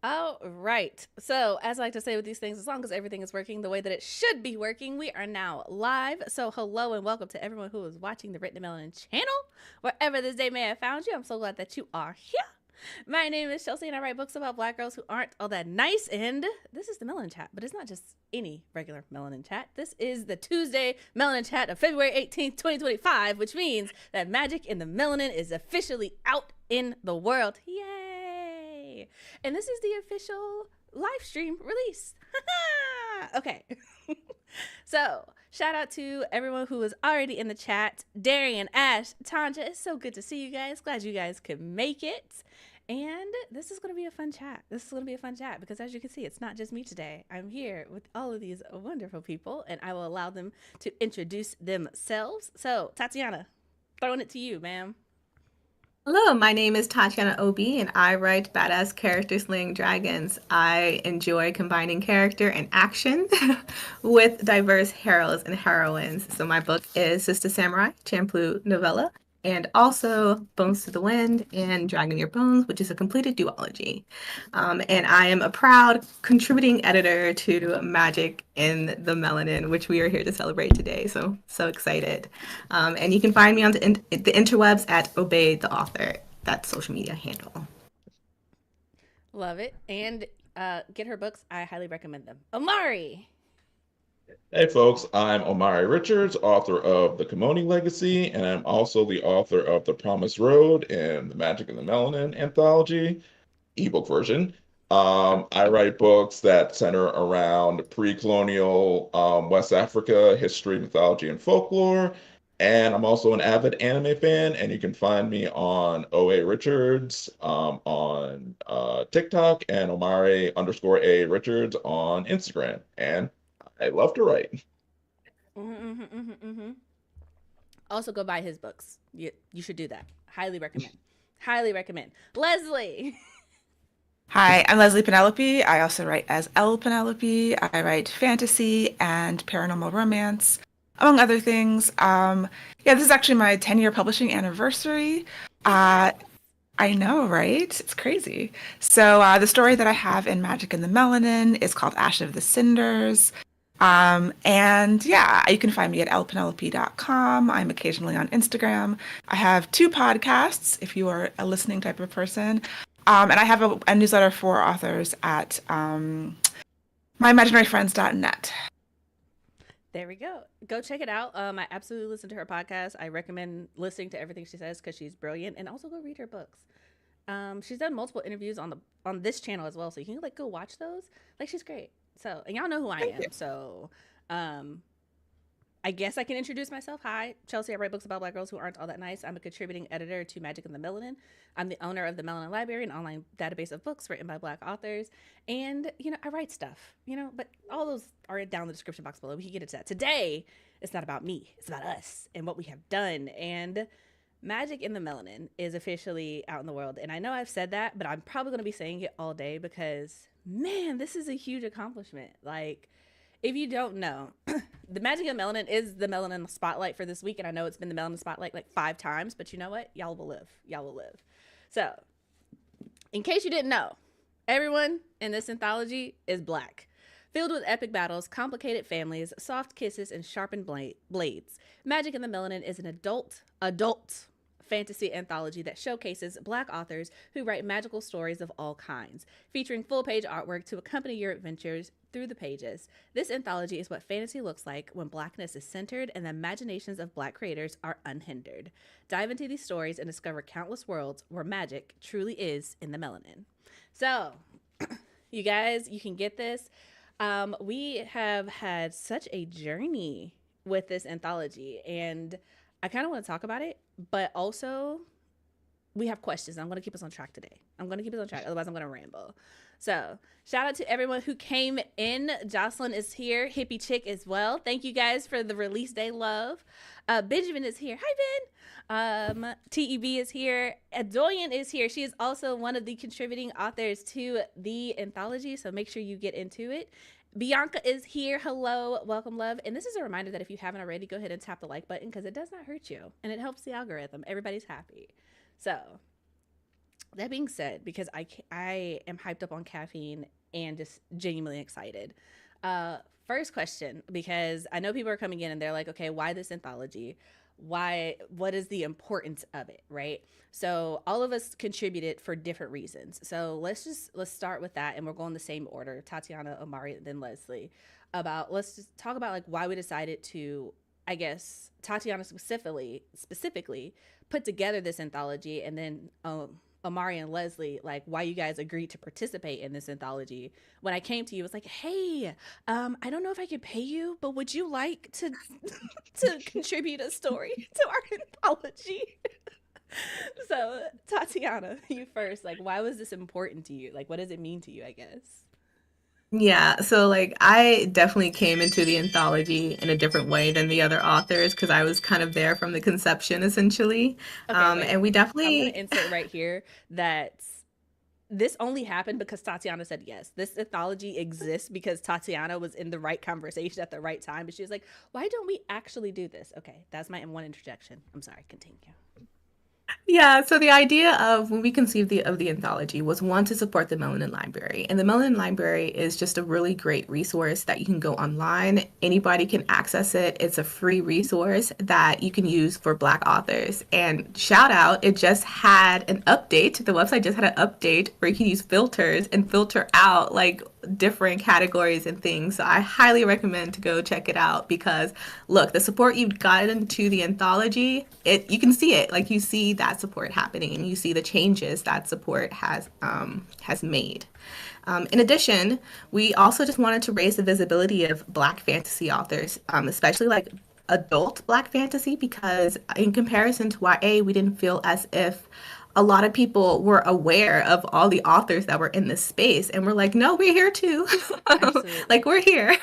All right. So, as I like to say with these things, as long as everything is working the way that it should be working, we are now live. So, hello and welcome to everyone who is watching the Written Melanin channel, wherever this day may have found you. I'm so glad that you are here. My name is Chelsea, and I write books about Black girls who aren't all that nice. And this is the Melanin Chat, but it's not just any regular Melanin Chat. This is the Tuesday Melanin Chat of February 18th, 2025, which means that magic in the melanin is officially out in the world. Yay! And this is the official live stream release. Okay. So, shout out to everyone who is already in the chat. Darian, Ash, Tanja, it's so good to see you guys. Glad you guys could make it. And this is going to be a fun chat. This is going to be a fun chat because, as you can see, it's not just me today. I'm here with all of these wonderful people, and I will allow them to introduce themselves. So, Tatiana, throwing it to you, ma'am. Hello, my name is Tatiana Obi, and I write badass character slaying dragons. I enjoy combining character and action with diverse heroes and heroines. So my book is Sister Samurai, Champloo novella, and also Bones to the Wind and Dragon Your Bones, which is a completed duology. And I am a proud contributing editor to Magic in the Melanin, which we are here to celebrate today. So excited. And you can find me on the interwebs at Obey the Author, that social media handle. Love it. And get her books. I highly recommend them. Amari. Hey folks, I'm Omari Richards, author of The Kimoni Legacy, and I'm also the author of The Promised Road and The Magic of the Melanin Anthology, ebook version. I write books that center around pre-colonial West Africa history, mythology, and folklore. And I'm also an avid anime fan, and you can find me on OA Richards on TikTok and Omari underscore A Richards on Instagram. And I love to write. Mm-hmm, mm-hmm, mm-hmm. Also, go buy his books. You should do that. Highly recommend. Highly recommend. Leslie. Hi, I'm Leslie Penelope. I also write as L Penelope. I write fantasy and paranormal romance, among other things. Yeah, this is actually my 10-year publishing anniversary. Uh, I know, right? It's crazy. So the story that I have in Magic in the Melanin is called Ash of the Cinders. And yeah, you can find me at lpenelope.com. I'm occasionally on Instagram. I have two podcasts if you are a listening type of person. And I have a newsletter for authors at myimaginaryfriends.net. There we go. Go check it out. I absolutely listen to her podcast. I recommend listening to everything she says because she's brilliant, and also go read her books. She's done multiple interviews on this channel as well, so you can like go watch those. Like she's great. So, and y'all know who I Thank you. am. So, um, I guess I can introduce myself. Hi, Chelsea. I write books about Black girls who aren't all that nice. I'm a contributing editor to Magic in the Melanin. I'm the owner of the Melanin Library, an online database of books written by Black authors. And, I write stuff, but all those are down in the description box below. We can get into that. Today, it's not about me, it's about us and what we have done. And Magic in the Melanin is officially out in the world. And I know I've said that, but I'm probably going to be saying it all day because, man, this is a huge accomplishment. Like, if you don't know, the Magic of Melanin is the Melanin Spotlight for this week. And I know it's been the Melanin Spotlight like 5 times, but you know what? Y'all will live. Y'all will live. So, in case you didn't know, everyone in this anthology is Black. Filled with epic battles, complicated families, soft kisses, and sharpened blades, Magic in the Melanin is an adult fantasy anthology that showcases Black authors who write magical stories of all kinds, featuring full page artwork to accompany your adventures through the pages. This anthology is what fantasy looks like when Blackness is centered and the imaginations of Black creators are unhindered. Dive into these stories and discover countless worlds where magic truly is in the melanin. So, you guys, you can get this. We have had such a journey with this anthology, and I kind of want to talk about it, but also we have questions. I'm going to keep us on track today. I'm going to keep us on track. Otherwise, I'm going to ramble. So, shout out to everyone who came in. Jocelyn is here. Hippie Chick as well. Thank you guys for the release day love. Benjamin is here. Hi, Ben. TEB is here. Adoyan is here. She is also one of the contributing authors to the anthology, so make sure you get into it. Bianca is here. Hello, welcome, love. And this is a reminder that if you haven't already, go ahead and tap the like button because it does not hurt you and it helps the algorithm. Everybody's happy. So, That being said, because I am hyped up on caffeine and just genuinely excited. Uh, First question, because I know people are coming in and they're like, okay, why this anthology? Why? What is the importance of it? Right. So all of us contributed for different reasons. So let's start with that, and we'll go in the same order: Tatiana, Omari, then Leslie. Let's just talk about like why we decided to, I guess, Tatiana specifically put together this anthology, and then Amari and Leslie, like why you guys agreed to participate in this anthology. When I came to you, it was like, hey, I don't know if I can pay you, but would you like to to contribute a story to our anthology? So, Tatiana, you first. Like, why was this important to you? Like, what does it mean to you? I guess. Yeah, so like I definitely came into the anthology in a different way than the other authors because I was kind of there from the conception essentially. Okay, wait. And we I'm gonna definitely, insert right here that this only happened because Tatiana said yes. This anthology exists because Tatiana was in the right conversation at the right time. But she was like, why don't we actually do this? Okay, that's my one interjection. I'm sorry, continue. yeah, so the idea of when we conceived of the anthology was one to support the Melanin Library. And the Melanin Library is just a really great resource that you can go online. Anybody can access it. It's a free resource that you can use for Black authors. And shout out, it just had an update. The website just had an update where you can use filters and filter out like different categories and things. So I highly recommend to go check it out because look, the support you've gotten to the anthology, it you can see it. Like you see that support happening and you see the changes that support has made. In addition, we also just wanted to raise the visibility of Black fantasy authors, especially like adult Black fantasy, because in comparison to YA, we didn't feel as if a lot of people were aware of all the authors that were in this space. And we're like, no, we're here too. Absolutely. Like, we're here.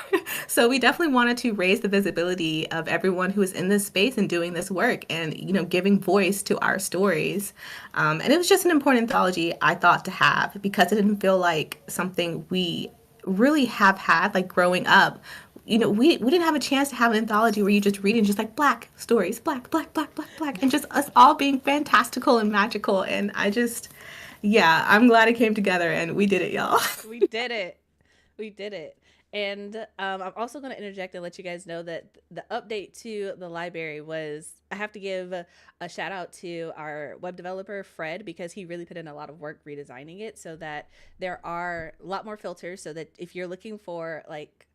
So we definitely wanted to raise the visibility of everyone who is in this space and doing this work and, you know, giving voice to our stories. And it was just an important anthology I thought to have because it didn't feel like something we really have had like growing up. You know, we didn't have a chance to have an anthology where you just read and just like black stories, black, black, black, black, black, and just us all being fantastical and magical. And I just, yeah, I'm glad it came together and we did it, y'all. We did it. We did it. And I'm also going to interject and let you guys know that the update to the library was, I have to give a shout out to our web developer, Fred, because he really put in a lot of work redesigning it so that there are a lot more filters so that if you're looking for like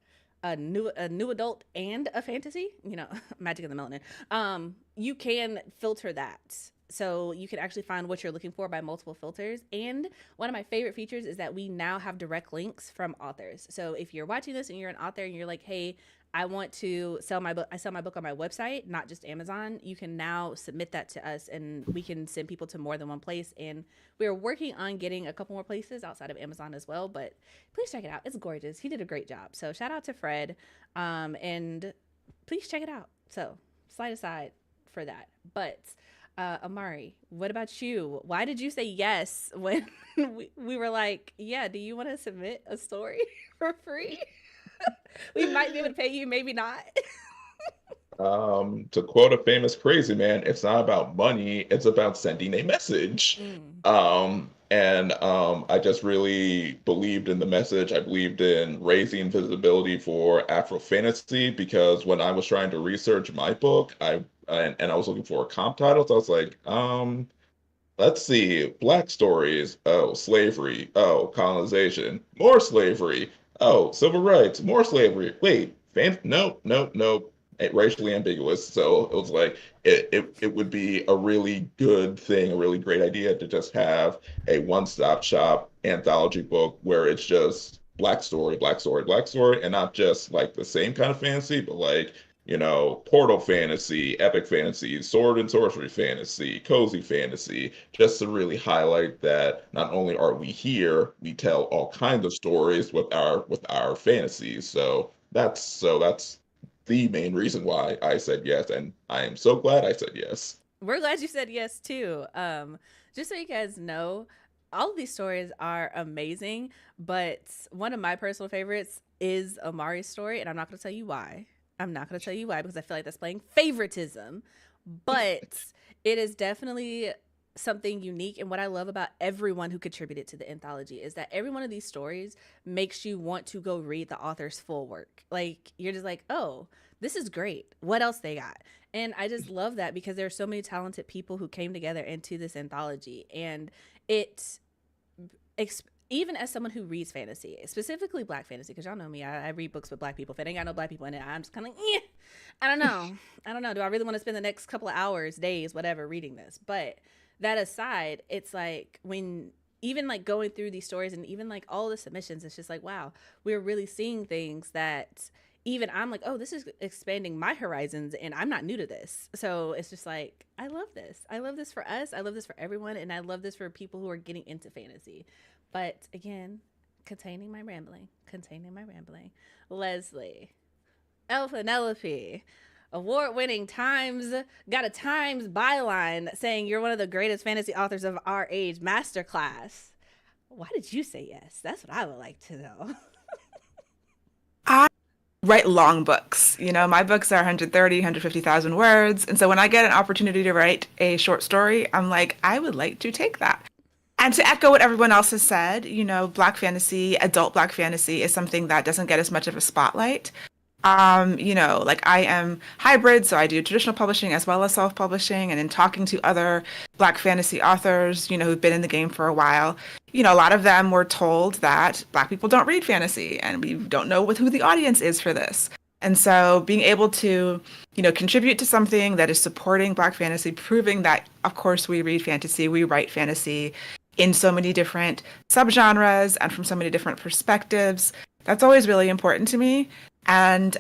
a new adult and a fantasy, you know, Magic in the Melanin, you can filter that. So you can actually find what you're looking for by multiple filters. And one of my favorite features is that we now have direct links from authors. So if you're watching this and you're an author and you're like, hey, I want to sell my book. I sell my book on my website, not just Amazon. You can now submit that to us and we can send people to more than one place. And we're working on getting a couple more places outside of Amazon as well. But please check it out. It's gorgeous. He did a great job. So shout out to Fred. And please check it out. So slide aside for that. But Amari, what about you? Why did you say yes when we were like, yeah, do you want to submit a story for free? We might be able to pay you, maybe not. To quote a famous crazy man, it's not about money, it's about sending a message. Mm. I just really believed in the message. I believed in raising visibility for Afro fantasy because when I was trying to research my book, I was looking for comp titles. I was like, let's see. Black stories. Oh, slavery. Oh, colonization. More slavery. Oh, civil rights. More slavery. Wait, nope, nope, nope. Racially ambiguous. So it was like it would be a really good thing, a really great idea to just have a one-stop shop anthology book where it's just black story, black story, black story, and not just like the same kind of fantasy, but like portal fantasy, epic fantasy, sword and sorcery fantasy, cozy fantasy, just to really highlight that not only are we here, we tell all kinds of stories with our fantasies. So that's the main reason why I said yes, and I am so glad I said yes. We're glad you said yes too. Just so you guys know, all of these stories are amazing, but one of my personal favorites is Amari's story, and I'm not going to tell you why. I'm not going to tell you why because I feel like that's playing favoritism, but it is definitely something unique. And what I love about everyone who contributed to the anthology is that every one of these stories makes you want to go read the author's full work. Like, you're just like, oh, this is great. What else they got? And I just love that because there are so many talented people who came together into this anthology. And it, even as someone who reads fantasy, specifically Black fantasy, because y'all know me, I read books with Black people. If it ain't got no Black people in it, I'm just kind of like, yeah, I don't know. I don't know. Do I really want to spend the next couple of hours, days, whatever, reading this? But that aside, it's like when even like going through these stories and even like all the submissions, it's just like, wow, we're really seeing things that even I'm like, oh, this is expanding my horizons and I'm not new to this. So it's just like, I love this. I love this for us. I love this for everyone. And I love this for people who are getting into fantasy. But again, containing my rambling. Leslie, Penelope, award-winning Times, got a Times byline saying you're one of the greatest fantasy authors of our age. Masterclass. Why did you say yes? That's what I would like to know. I write long books. You know, my books are 130, 150,000 words. And so when I get an opportunity to write a short story, I'm like, I would like to take that. And to echo what everyone else has said, you know, Black fantasy, adult Black fantasy is something that doesn't get as much of a spotlight. You know, like I am hybrid, so I do traditional publishing as well as self-publishing. And in talking to other Black fantasy authors, you know, who've been in the game for a while, you know, a lot of them were told that Black people don't read fantasy and we don't know who the audience is for this. And so being able to, you know, contribute to something that is supporting Black fantasy, proving that, of course, we read fantasy, we write fantasy in so many different subgenres and from so many different perspectives, that's always really important to me. And,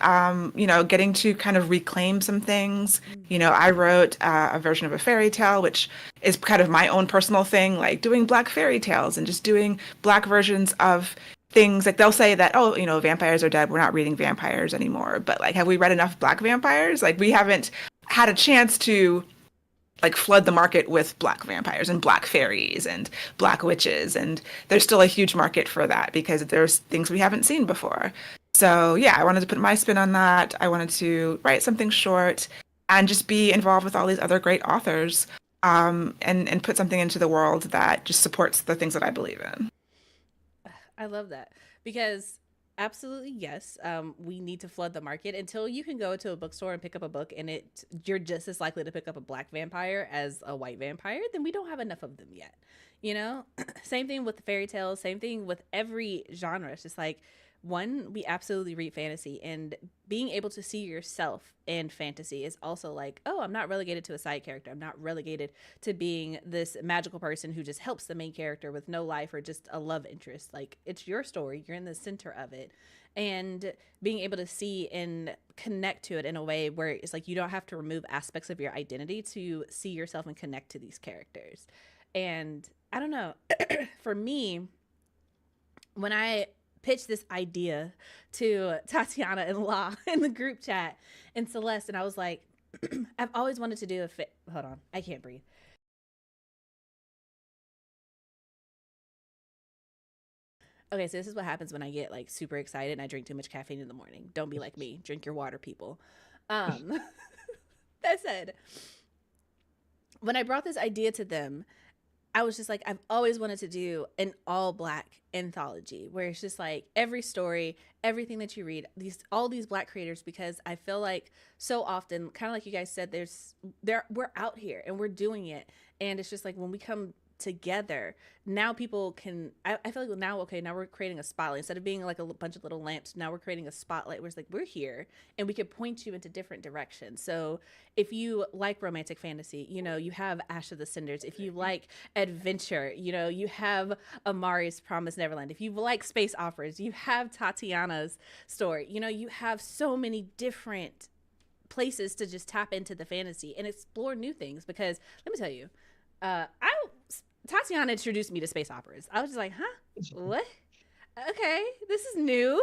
you know, getting to kind of reclaim some things. You know, I wrote a version of a fairy tale, which is kind of my own personal thing, like doing Black fairy tales and just doing Black versions of things. Like they'll say that, oh, you know, vampires are dead. We're not reading vampires anymore. But like, have we read enough Black vampires? Like we haven't had a chance to like flood the market with Black vampires and Black fairies and Black witches. And there's still a huge market for that because there's things we haven't seen before. So yeah, I wanted to put my spin on that. I wanted to write something short and just be involved with all these other great authors, and put something into the world that just supports the things that I believe in. I love that because absolutely yes, we need to flood the market. Until you can go to a bookstore and pick up a book and you're just as likely to pick up a Black vampire as a white vampire, then we don't have enough of them yet. You know, same thing with the fairy tales, same thing with every genre. It's just like, one, we absolutely read fantasy, and being able to see yourself in fantasy is also like, oh, I'm not relegated to a side character. I'm not relegated to being this magical person who just helps the main character with no life or just a love interest. Like, it's your story, you're in the center of it. And being able to see and connect to it in a way where it's like you don't have to remove aspects of your identity to see yourself and connect to these characters. And I don't know, for me, when I pitched this idea to Tatiana and La in the group chat and Celeste, and I was like, I've always wanted to do hold on, I can't breathe. Okay, so this is what happens when I get like super excited and I drink too much caffeine in the morning. Don't be like me. Drink your water, people. That said, when I brought this idea to them, I was just like, I've always wanted to do an all Black anthology where it's just like every story, everything that you read, all these Black creators, because I feel like so often, kind of like you guys said, we're out here and we're doing it. And it's just like when we come together, now people can, I feel like now, okay, now we're creating a spotlight. Instead of being like a bunch of little lamps, now we're creating a spotlight where it's like, we're here and we can point you into different directions. So if you like romantic fantasy, you know, you have Ash of the Cinders. If you like adventure, you know, you have Amari's Promised Neverland. If you like space operas, you have Tatiana's story. You know, you have so many different places to just tap into the fantasy and explore new things. Because let me tell you, Tatiana introduced me to space operas. I was just like, huh? What? Okay, this is new.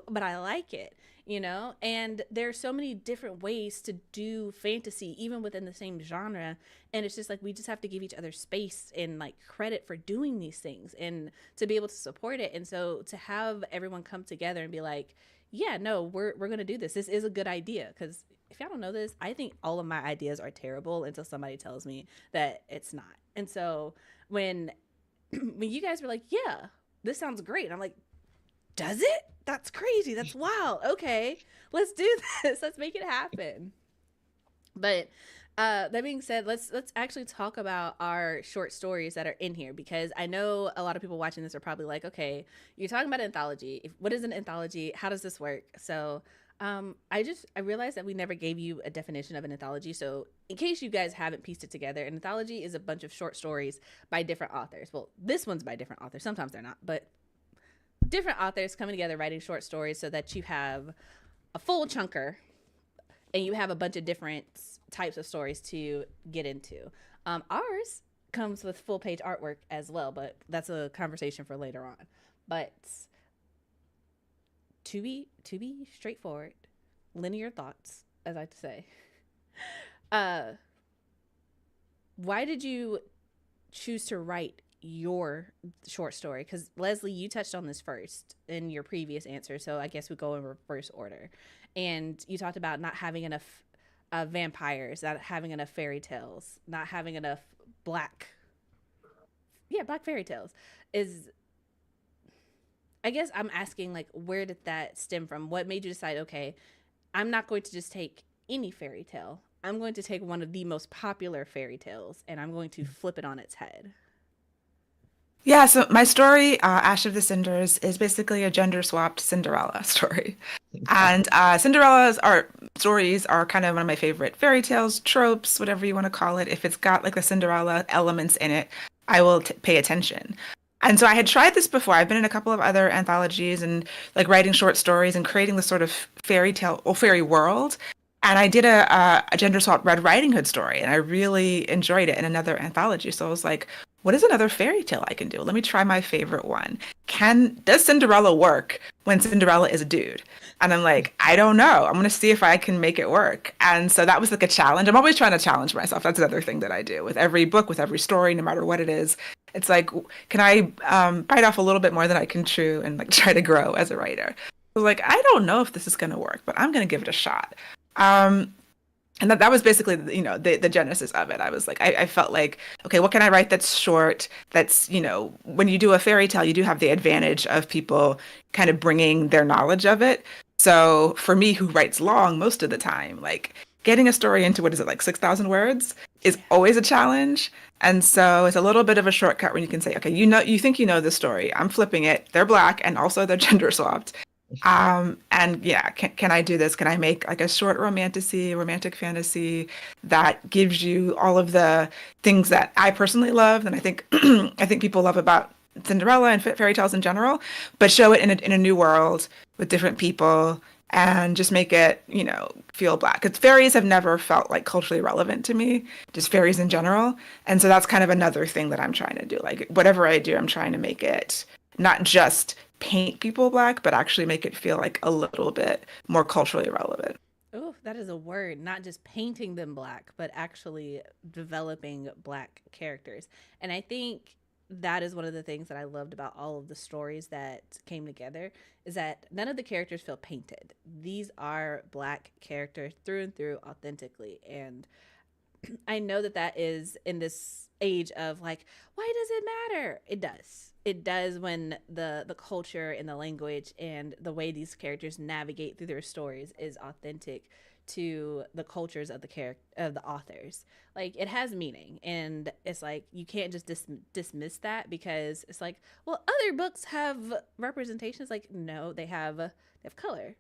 But I like it, you know? And there's so many different ways to do fantasy, even within the same genre. And it's just like, we just have to give each other space and like credit for doing these things and to be able to support it. And so to have everyone come together and be like, yeah, no, we're going to do this. This is a good idea. Because if y'all don't know this, I think all of my ideas are terrible until somebody tells me that it's not. And so when when you guys were like, yeah, this sounds great, I'm like, does it? That's crazy. That's wild. Okay, let's do this. Let's make it happen. But that being said, let's actually talk about our short stories that are in here, because I know a lot of people watching this are probably like, okay, you're talking about anthology. What is an anthology? How does this work? So I realized that we never gave you a definition of an anthology. So in case you guys haven't pieced it together, an anthology is a bunch of short stories by different authors. Well, this one's by different authors. Sometimes they're not, but different authors coming together writing short stories so that you have a full chunker and you have a bunch of different types of stories to get into. Ours comes with full page artwork as well, but that's a conversation for later on. But to be straightforward, linear thoughts, as I like to say. Why did you choose to write your short story? Because Leslie, you touched on this first in your previous answer, so I guess we go in reverse order. And you talked about not having enough vampires, not having enough fairy tales, not having enough black fairy tales. Is I guess I'm asking, like, where did that stem from? What made you decide, okay, I'm not going to just take any fairy tale. I'm going to take one of the most popular fairy tales and I'm going to flip it on its head. Yeah, so my story, Ash of the Cinders, is basically a gender-swapped Cinderella story. And Cinderella's stories are kind of one of my favorite fairy tales, tropes, whatever you want to call it. If it's got like the Cinderella elements in it, I will pay attention. And so I had tried this before. I've been in a couple of other anthologies and like writing short stories and creating this sort of fairy tale or fairy world. And I did a gender swapped Red Riding Hood story, and I really enjoyed it in another anthology. So I was like, what is another fairy tale I can do? Let me try my favorite one. Does Cinderella work when Cinderella is a dude? And I'm like, I don't know. I'm gonna see if I can make it work. And so that was like a challenge. I'm always trying to challenge myself. That's another thing that I do with every book, with every story, no matter what it is. It's like, can I bite off a little bit more than I can chew and like try to grow as a writer? I was like, I don't know if this is gonna work, but I'm gonna give it a shot. And that was basically, the genesis of it. I was like, I felt like, okay, what can I write that's short? That's, when you do a fairy tale, you do have the advantage of people kind of bringing their knowledge of it. So for me, who writes long most of the time, like getting a story into, what is it, like 6,000 words is always a challenge. And so it's a little bit of a shortcut when you can say, okay, you think you know the story. I'm flipping it. They're black and also they're gender swapped. And yeah, can I do this? Can I make like a short romantic fantasy that gives you all of the things that I personally love, and I think I think people love about Cinderella and fairy tales in general, but show it in a new world with different people and just make it, feel black. Because fairies have never felt like culturally relevant to me, just fairies in general. And so that's kind of another thing that I'm trying to do. Like whatever I do, I'm trying to make it not just paint people black, but actually make it feel like a little bit more culturally relevant. Oh, that is a word. Not just painting them black, but actually developing black characters. And I think that is one of the things that I loved about all of the stories that came together, is that none of the characters feel painted. These are black characters through and through, authentically. And I know that is in this age of like, why does it matter? It does. It does when the culture and the language and the way these characters navigate through their stories is authentic to the cultures of the authors. Like, it has meaning, and it's like you can't just dismiss that, because it's like, well, other books have representations. Like, no, they have color,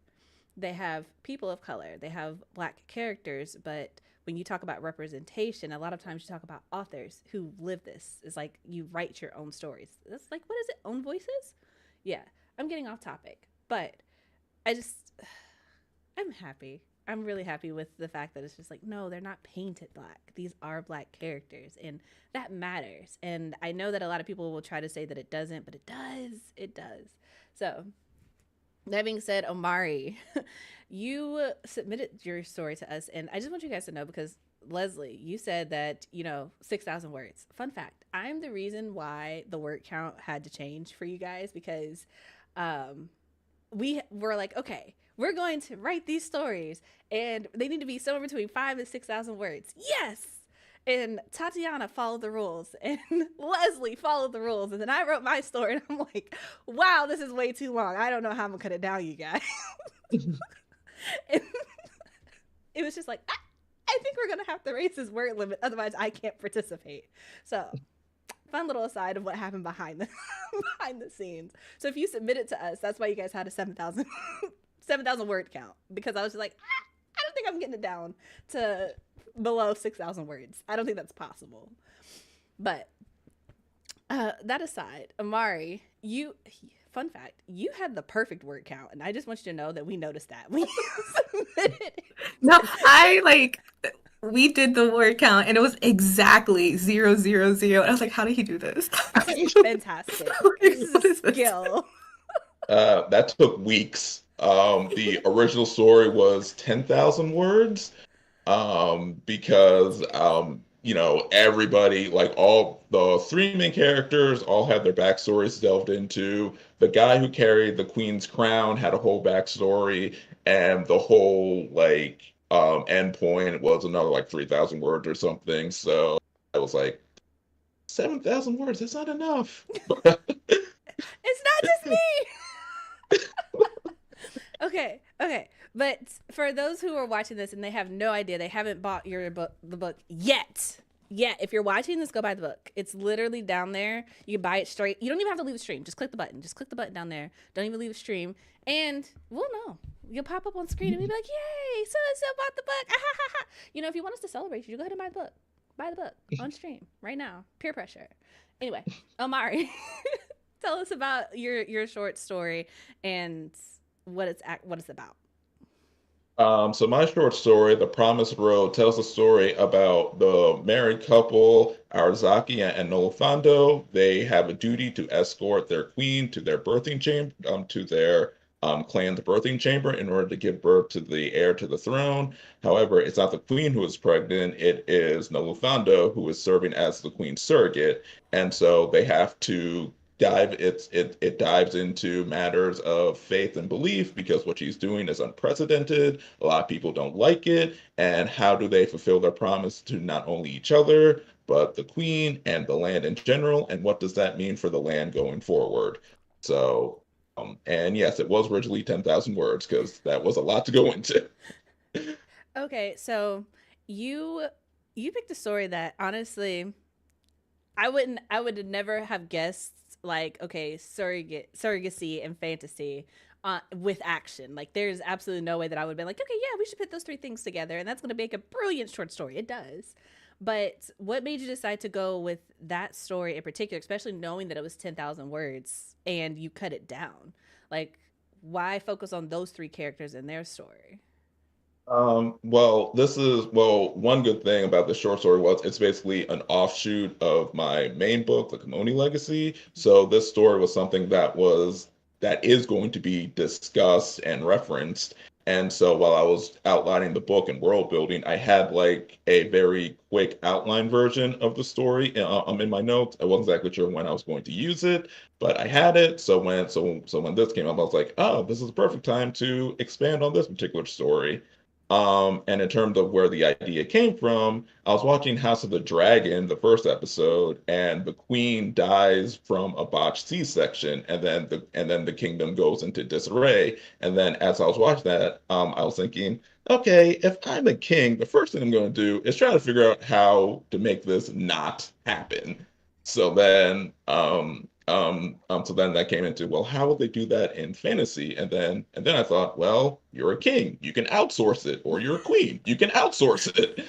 they have people of color, they have black characters, but when you talk about representation, a lot of times you talk about authors who live this. It's like you write your own stories. It's like, what is it? Own voices? Yeah, I'm getting off topic, but I'm happy. I'm really happy with the fact that it's just like, no, they're not painted black. These are black characters, and that matters. And I know that a lot of people will try to say that it doesn't, but it does. It does. So that being said, Omari, you submitted your story to us, and I just want you guys to know, because Leslie, you said that, 6,000 words. Fun fact, I'm the reason why the word count had to change for you guys, because we were like, okay, we're going to write these stories, and they need to be somewhere between 5,000 and 6,000 words. Yes. And Tatiana followed the rules, and Leslie followed the rules, and then I wrote my story, and I'm like, wow, this is way too long. I don't know how I'm gonna cut it down, you guys. And it was just like, I think we're gonna have to raise this word limit, otherwise I can't participate. So, fun little aside of what happened behind the behind the scenes. So if you submit it to us, that's why you guys had a 7,000 word count, because I was just like, I don't think I'm getting it down to below 6,000 words. I don't think that's possible. But that aside, Amari, fun fact, you had the perfect word count, and I just want you to know that we noticed that when you submitted it. No, we did the word count and it was exactly 000. I was like, how did he do this? Fantastic. This is skill. That took weeks. The original story was 10,000 words. Because everybody, like all the three main characters, all had their backstories delved into. The guy who carried the queen's crown had a whole backstory, and the whole end point was another like 3,000 words or something. So I was like, 7,000 words, that's not enough. It's not just me. Okay. But for those who are watching this and they have no idea, they haven't bought the book yet. If you're watching this, go buy the book. It's literally down there. You can buy it straight. You don't even have to leave the stream. Just click the button. Just click the button down there. Don't even leave the stream. And we'll know. You'll pop up on screen and we'll be like, yay, so-and-so bought the book. If you want us to celebrate you, go ahead and buy the book. Buy the book on stream right now. Peer pressure. Anyway, Omari, tell us about your short story and what it's about. So my short story, The Promised Road, tells a story about the married couple, Arzaki and Nolfando. They have a duty to escort their queen to their birthing chamber, to their clan's birthing chamber in order to give birth to the heir to the throne. However, it's not the queen who is pregnant, it is Nolfando who is serving as the queen's surrogate. And so they have to it dives into matters of faith and belief because what she's doing is unprecedented. A lot of people don't like it, and how do they fulfill their promise to not only each other but the queen and the land in general, and what does that mean for the land going forward? So and yes, it was originally 10,000 words because that was a lot to go into. Okay, so you picked a story that honestly I would never have guessed, like, okay, surrogacy and fantasy with action. Like, there's absolutely no way that I would have been like, okay, yeah, we should put those three things together, and that's going to make a brilliant short story. It does. But what made you decide to go with that story in particular, especially knowing that it was 10,000 words and you cut it down? Like, why focus on those three characters and their story? One good thing about the short story was it's basically an offshoot of my main book, The Kimoni Legacy. So this story was something that is going to be discussed and referenced. And so while I was outlining the book and world building, I had like a very quick outline version of the story. In my notes. I wasn't exactly sure when I was going to use it, but I had it. So when this came up, I was like, oh, this is the perfect time to expand on this particular story. And in terms of where the idea came from, I was watching House of the Dragon, the first episode, and the queen dies from a botched C-section, and then the kingdom goes into disarray. And then as I was watching that, I was thinking, okay, if I'm a king, the first thing I'm going to do is try to figure out how to make this not happen. So then that came into, well, how would they do that in fantasy? And then I thought, well, you're a king, you can outsource it, or you're a queen, you can outsource it.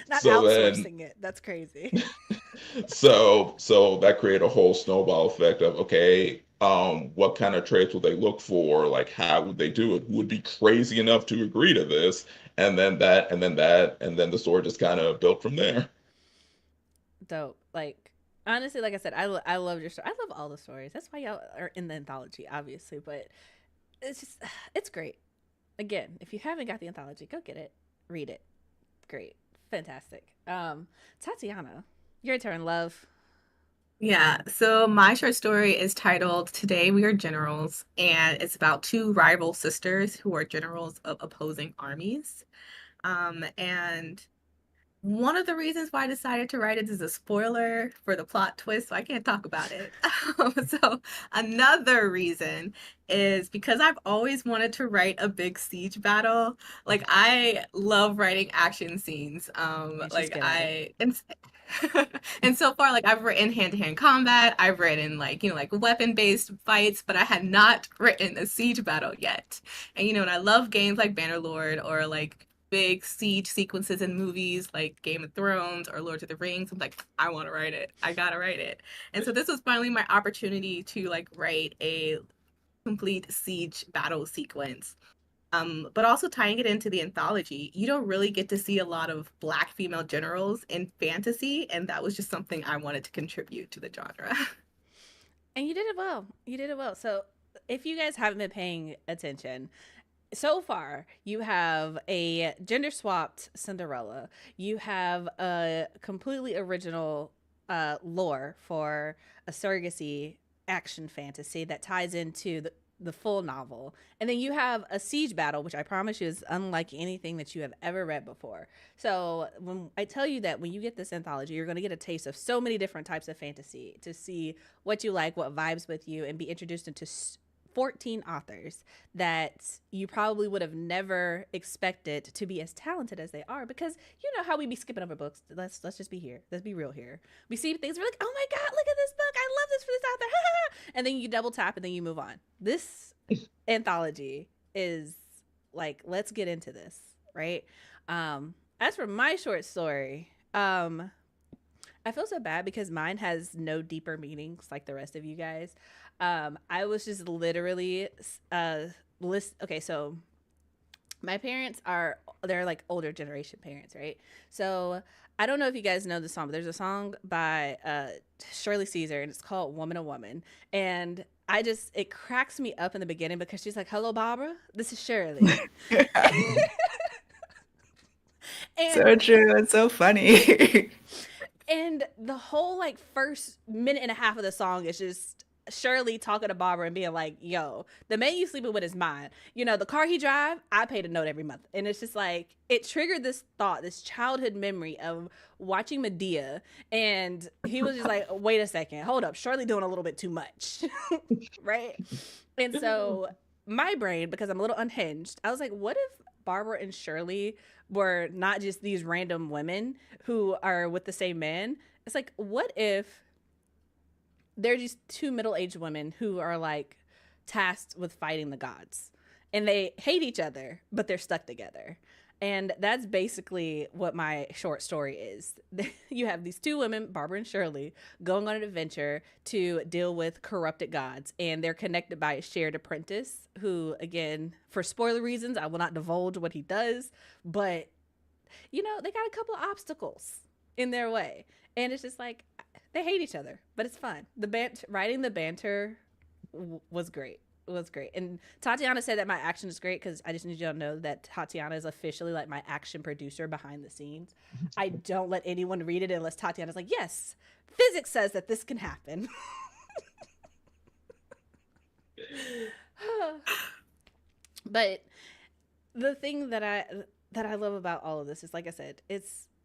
Not So then outsourcing it. That's crazy. so that created a whole snowball effect of, okay, what kind of traits would they look for? Like, how would they do it? Who would be crazy enough to agree to this? And then the story just kind of built from there. Dope. Like, honestly, like I said, I love your story. I love all the stories. That's why y'all are in the anthology, obviously. But it's just, it's great. Again, if you haven't got the anthology, go get it, read it. Great, fantastic. Tatiana, your turn, love. Yeah, so my short story is titled Today We Are Generals, and it's about two rival sisters who are generals of opposing armies. And one of the reasons why I decided to write it is a spoiler for the plot twist, so I can't talk about it. So another reason is because I've always wanted to write a big siege battle. Like I love writing action scenes. And she's good at it. And so far, like I've written hand-to-hand combat, I've written like, like weapon-based fights, but I had not written a siege battle yet. And I love games like Bannerlord or like big siege sequences in movies like Game of Thrones or Lord of the Rings. I'm like, I want to write it. I gotta write it. And so this was finally my opportunity to like write a complete siege battle sequence. But also tying it into the anthology, you don't really get to see a lot of Black female generals in fantasy, and that was just something I wanted to contribute to the genre. And you did it well. You did it well. So if you guys haven't been paying attention, so far you have a gender swapped Cinderella. You have a completely original lore for a surrogacy action fantasy that ties into the full novel. And then you have a siege battle, which I promise you is unlike anything that you have ever read before. So when I tell you that when you get this anthology, you're going to get a taste of so many different types of fantasy to see what you like, what vibes with you, and be introduced into 14 authors that you probably would have never expected to be as talented as they are, because you know how we be skipping over books. Let's just be here. Let's be real here. We see things, we're like, oh my god, look at this book, I love this for this author, and then you double tap and then you move on. This anthology is like, let's get into this, right? As for my short story, I feel so bad because mine has no deeper meanings like the rest of you guys. I was just literally okay, so my parents they're like older generation parents, right? So I don't know if you guys know the song, but there's a song by Shirley Caesar and it's called Woman a Woman. And it cracks me up in the beginning because she's like, hello, Barbara, this is Shirley. And So true. It's so funny. and the whole like first minute and a half of the song is just Shirley talking to Barbara and being like, yo, the man you sleeping with is mine. The car he drive, I paid a note every month. And it's just like, it triggered this thought, this childhood memory of watching Medea. And he was just like, wait a second, hold up, Shirley doing a little bit too much. Right? And so my brain, because I'm a little unhinged, I was like, what if Barbara and Shirley were not just these random women who are with the same man? It's like, what if they're just two middle-aged women who are like tasked with fighting the gods and they hate each other, but they're stuck together? And that's basically what my short story is. You have these two women, Barbara and Shirley, going on an adventure to deal with corrupted gods. And they're connected by a shared apprentice who, again, for spoiler reasons, I will not divulge what he does. But, they got a couple of obstacles in their way. And it's just like, they hate each other, but it's fun. Writing the banter was great. It was great. And Tatiana said that my action is great because I just need you to know that Tatiana is officially like my action producer behind the scenes. I don't let anyone read it unless Tatiana's like, yes, physics says that this can happen. But the thing that I love about all of this is, like I said,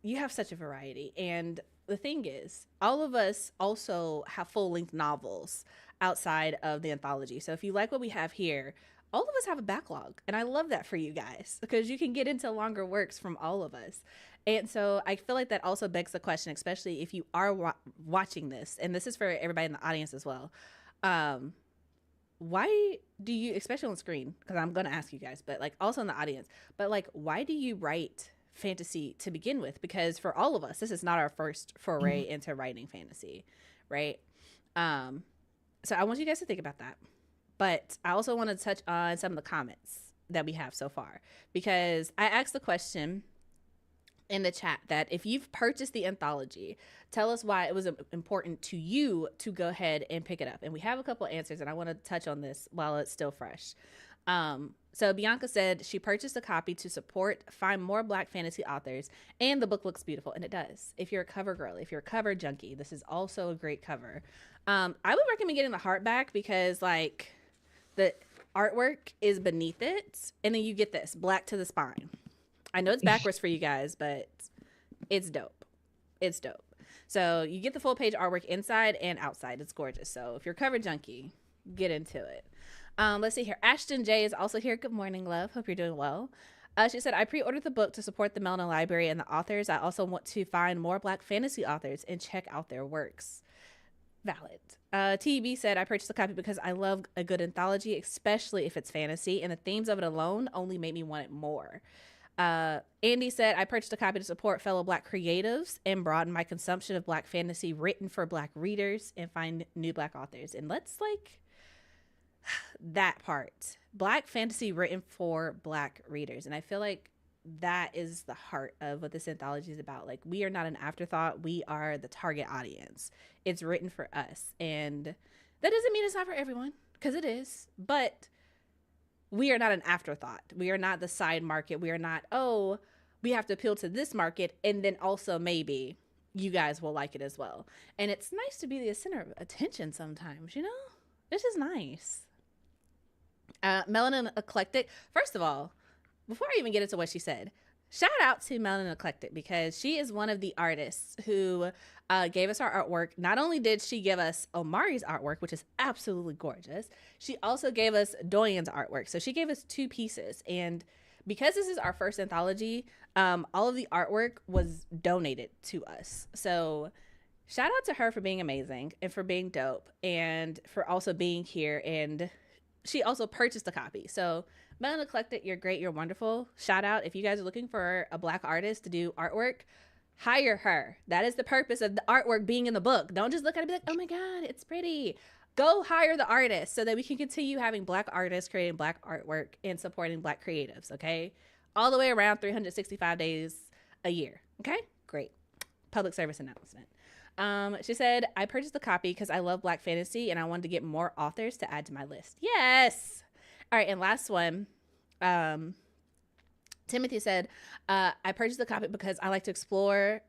you have such a variety. And the thing is, all of us also have full-length novels outside of the anthology. So if you like what we have here, all of us have a backlog. And I love that for you guys because you can get into longer works from all of us. And so I feel like that also begs the question, especially if you are watching this, and this is for everybody in the audience as well. Why do you, especially on screen, because I'm going to ask you guys, but like also in the audience, but like, why do you write fantasy to begin with? Because for all of us, this is not our first foray into writing fantasy, right? So I want you guys to think about that. But I also want to touch on some of the comments that we have so far, because I asked the question in the chat that if you've purchased the anthology, tell us why it was important to you to go ahead and pick it up. And we have a couple answers, and I want to touch on this while it's still fresh. So Bianca said she purchased a copy to support, find more Black fantasy authors, and the book looks beautiful, and it does. If you're a cover girl, if you're a cover junkie, this is also a great cover. I would recommend getting the hardback because like the artwork is beneath it, and then you get this black to the spine. I know it's backwards for you guys, but it's dope. It's dope. So you get the full page artwork inside and outside. It's gorgeous. So if you're a cover junkie, get into it. Let's see here. Ashton J is also here. Good morning, love. Hope you're doing well. She said, I pre-ordered the book to support the Melanin Library and the authors. I also want to find more Black fantasy authors and check out their works. Valid. TB said, I purchased a copy because I love a good anthology, especially if it's fantasy, and the themes of it alone only made me want it more. Andy said, I purchased a copy to support fellow Black creatives and broaden my consumption of Black fantasy written for Black readers and find new Black authors. And let's like that part. Black fantasy written for Black readers. And I feel like that is the heart of what this anthology is about. Like, we are not an afterthought. We are the target audience. It's written for us. And that doesn't mean it's not for everyone, because it is. But we are not an afterthought. We are not the side market. We are not, oh, we have to appeal to this market, and then also maybe you guys will like it as well. And it's nice to be the center of attention sometimes, you know? It's just nice. Melanin Eclectic. First of all, before I even get into what she said, shout out to Melanin Eclectic because she is one of the artists who gave us our artwork. Not only did she give us Omari's artwork, which is absolutely gorgeous, she also gave us Doyen's artwork. So she gave us 2 pieces. And because this is our first anthology, all of the artwork was donated to us. So shout out to her for being amazing and for being dope and for also being here. And she also purchased a copy. So Melanin Eclectic, you're great. You're wonderful. Shout out. If you guys are looking for a Black artist to do artwork, hire her. That is the purpose of the artwork being in the book. Don't just look at it and be like, oh my God, it's pretty. Go hire the artist so that we can continue having Black artists creating Black artwork and supporting Black creatives, okay? All the way around 365 days a year, okay? Great. Public service announcement. She said, I purchased the copy because I love Black fantasy and I wanted to get more authors to add to my list. Yes! All right, and last one. Timothy said, I purchased the copy because I like to explore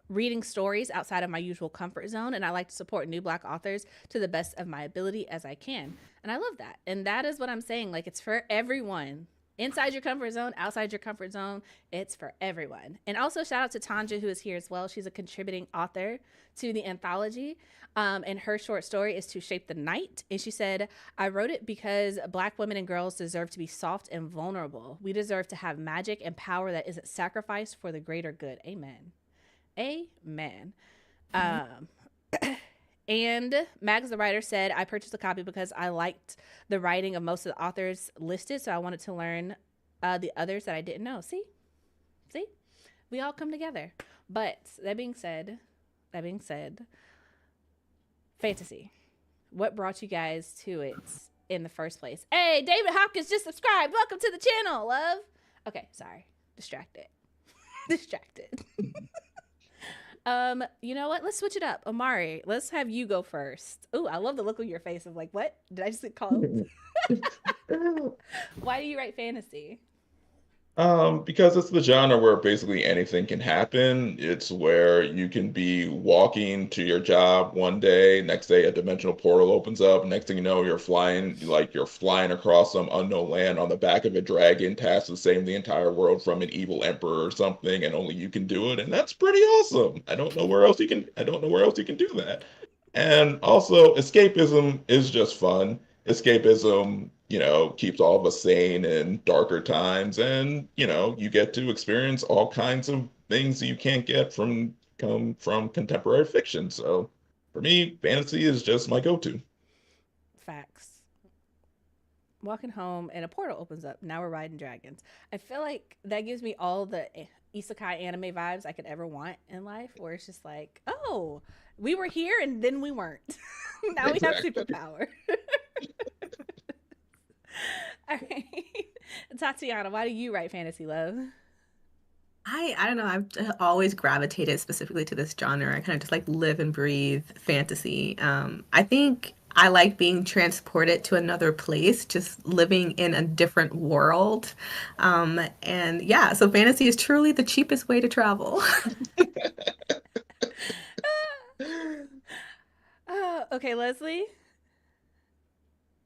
reading stories outside of my usual comfort zone, and I like to support new Black authors to the best of my ability as I can. And I love that. And that is what I'm saying. Like, it's for everyone. Inside your comfort zone, outside your comfort zone, it's for everyone. And also shout out to Tanja, who is here as well. She's a contributing author to the anthology. And her short story is To Shape the Night. And she said, I wrote it because Black women and girls deserve to be soft and vulnerable. We deserve to have magic and power that isn't sacrificed for the greater good. Amen. Amen. And Mags the writer said, I purchased a copy because I liked the writing of most of the authors listed, so I wanted to learn the others that I didn't know. See? We all come together. But that being said, fantasy. What brought you guys to it in the first place? Hey, David Hopkins just subscribed. Welcome to the channel, love. Okay, sorry. Distracted. You know what? Let's switch it up. Omari, let's have you go first. Oh, I love the look on your face of like, what? Did I just get called? Why do you write fantasy? Because it's the genre where basically anything can happen. It's where you can be walking to your job one day, next day a dimensional portal opens up, next thing you know, you're flying across some unknown land on the back of a dragon, tasked to save the entire world from an evil emperor or something, and only you can do it, and that's pretty awesome. I don't know where else you can do that. And also, escapism is just fun. Escapism, keeps all of us sane in darker times, and you get to experience all kinds of things that you can't get come from contemporary fiction. So, for me, fantasy is just my go-to. Facts. Walking home and a portal opens up. Now we're riding dragons. I feel like that gives me all the isekai anime vibes I could ever want in life, where it's just like, oh, we were here and then we weren't. Now Exactly. we have superpower. All right. Tatiana, why do you write fantasy, love? I don't know. I've always gravitated specifically to this genre. I kind of just like live and breathe fantasy. I think I like being transported to another place, just living in a different world. And yeah, so fantasy is truly the cheapest way to travel. Okay, Leslie.